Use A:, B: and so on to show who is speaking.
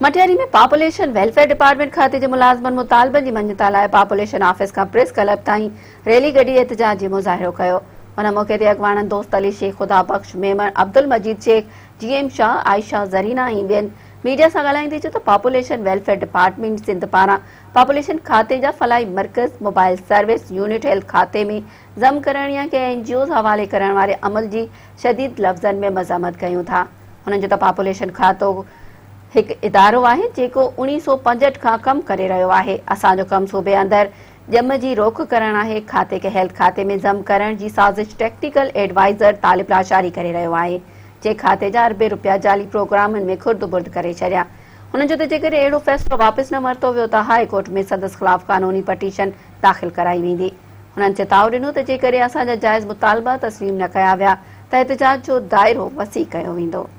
A: मटियारी में population welfare department खाते जे मुलाजमन मुतालबन जी मञता लाइ पॉपुलेशन ऑफिस खां प्रेस क्लब ताईं रैली कढी एहतजाज जो मुज़ाहिरो कयो। उन मौके ते अॻवाननि दोस्त अली शेख, खुदा बख्श मेमन, अब्दुल मजीद शेख, GM शाह, आयशा ज़रीना ऐं ॿियनि मीडिया सां ॻाल्हाईंदे चयो त पॉपुलेशन वेलफेयर डिपार्टमेंट सिंध पारां पॉपुलेशन खाते जा फलाई मर्कज़, मोबाइल सर्विस यूनिट हेल्थ खाते में ज़म करण या कंहिं NGOs हवाले करण वारे अमल जी शदीद लफ़्ज़नि में मज़म्मत कयूं था। हुननि जो त पॉपुलेशन खातो हिकु इदारो आहे जेको 1965 खां कमु करे रहियो आहे। असांजो कमु सूबे अंदरि ॼम जी रोक करण आहे। खाते खे हेल्थ खाते में ज़म करण जी साज़िश टेक्निकल एडवाइज़र तालिब लाशारी करे रहियो आहे, जे खाते जा अरबे रुपया जाली प्रोग्रामनि में खुर्द बुर्द करे छॾिया। हुननि जो त जेकर अहिड़ो फ़ैसिलो वापसि न वरितो वियो त हाई कोर्ट में संदसि ख़िलाफ़ कानूनी पटीशन दाख़िल कराई वेंदी। हुननि चेताव ॾिनो त जेकर असांजा जाइज़ मुतालबा तस्लीम न कया विया त एहतजाज जो दाइरो वसी कयो वेंदो।